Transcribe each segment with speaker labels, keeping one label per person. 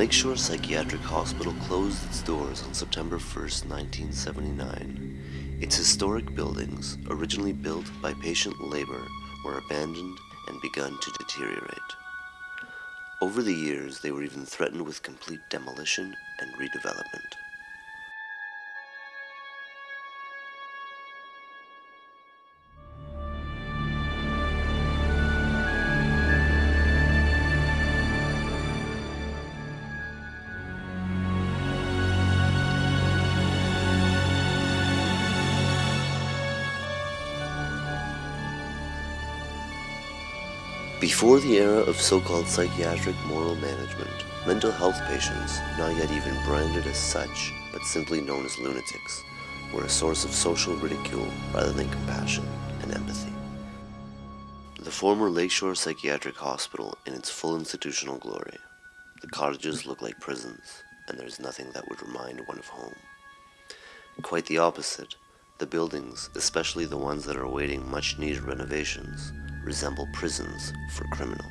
Speaker 1: Lakeshore Psychiatric Hospital closed its doors on September 1st, 1979. Its historic buildings, originally built by patient labor, were abandoned and begun to deteriorate. Over the years, they were even threatened with complete demolition and redevelopment. Before the era of so-called psychiatric moral management, mental health patients, not yet even branded as such, but simply known as lunatics, were a source of social ridicule rather than compassion and empathy. The former Lakeshore Psychiatric Hospital in its full institutional glory. The cottages look like prisons, and there is nothing that would remind one of home. Quite the opposite, the buildings, especially the ones that are awaiting much-needed renovations, resemble prisons for criminals.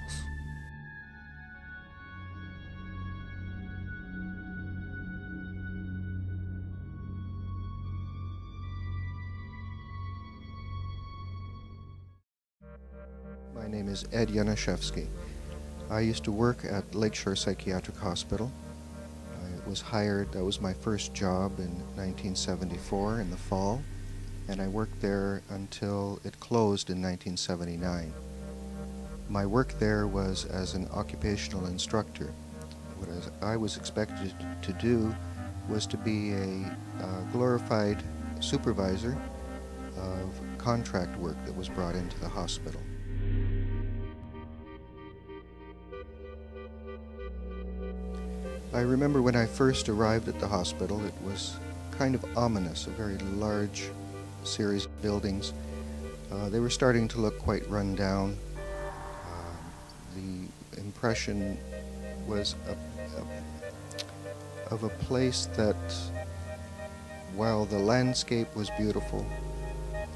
Speaker 2: My name is Ed Janaszewski. I used to work at Lakeshore Psychiatric Hospital. I was hired, that was my first job in 1974 in the fall, and I worked there until it closed in 1979. My work there was as an occupational instructor. What I was expected to do was to be a glorified supervisor of contract work that was brought into the hospital. I remember when I first arrived at the hospital, it was kind of ominous, a very large series of buildings. They were starting to look quite run down. The impression was of a place that, while the landscape was beautiful,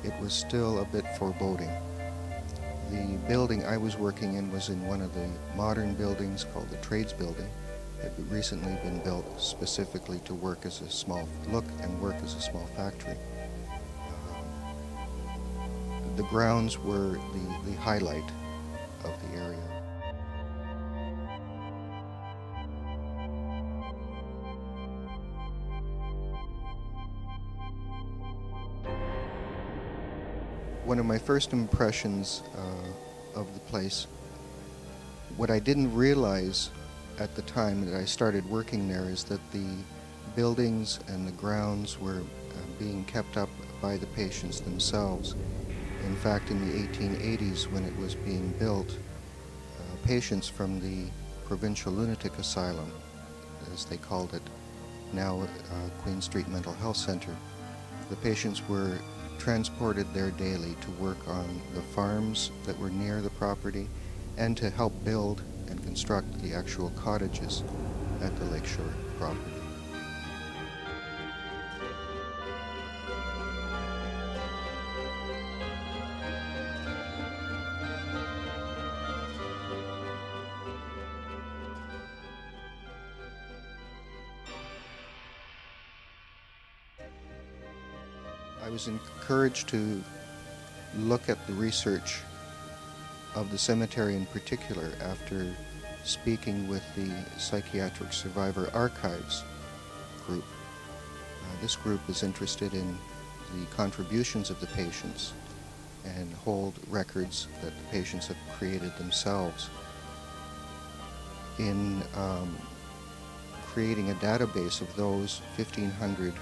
Speaker 2: it was still a bit foreboding. The building I was working in was in one of the modern buildings called the Trades Building. It had recently been built specifically to work as a small factory. The grounds were the highlight of the area. One of my first impressions of the place, what I didn't realize at the time that I started working there, is that the buildings and the grounds were being kept up by the patients themselves. In fact, in the 1880s, when it was being built, patients from the Provincial Lunatic Asylum, as they called it, now Queen Street Mental Health Center, the patients were transported there daily to work on the farms that were near the property and to help build and construct the actual cottages at the Lakeshore property. I was encouraged to look at the research of the cemetery in particular after speaking with the Psychiatric Survivor Archives group. This group is interested in the contributions of the patients and hold records that the patients have created themselves. In creating a database of those 1,500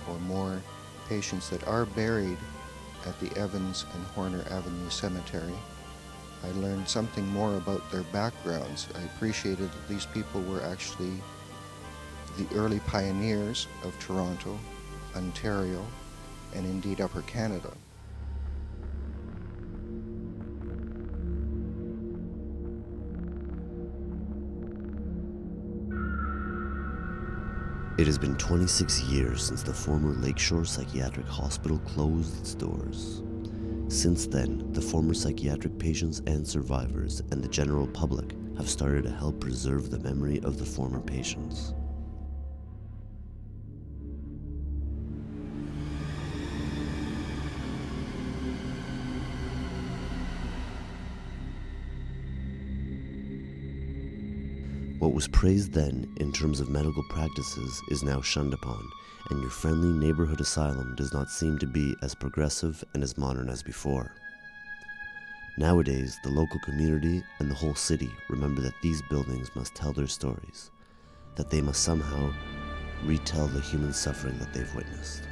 Speaker 2: or more patients that are buried at the Evans and Horner Avenue Cemetery, I learned something more about their backgrounds. I appreciated that these people were actually the early pioneers of Toronto, Ontario, and indeed Upper Canada.
Speaker 1: It has been 26 years since the former Lakeshore Psychiatric Hospital closed its doors. Since then, the former psychiatric patients and survivors and the general public have started to help preserve the memory of the former patients. What was praised then in terms of medical practices is now shunned upon, and your friendly neighborhood asylum does not seem to be as progressive and as modern as before. Nowadays, the local community and the whole city remember that these buildings must tell their stories, that they must somehow retell the human suffering that they've witnessed.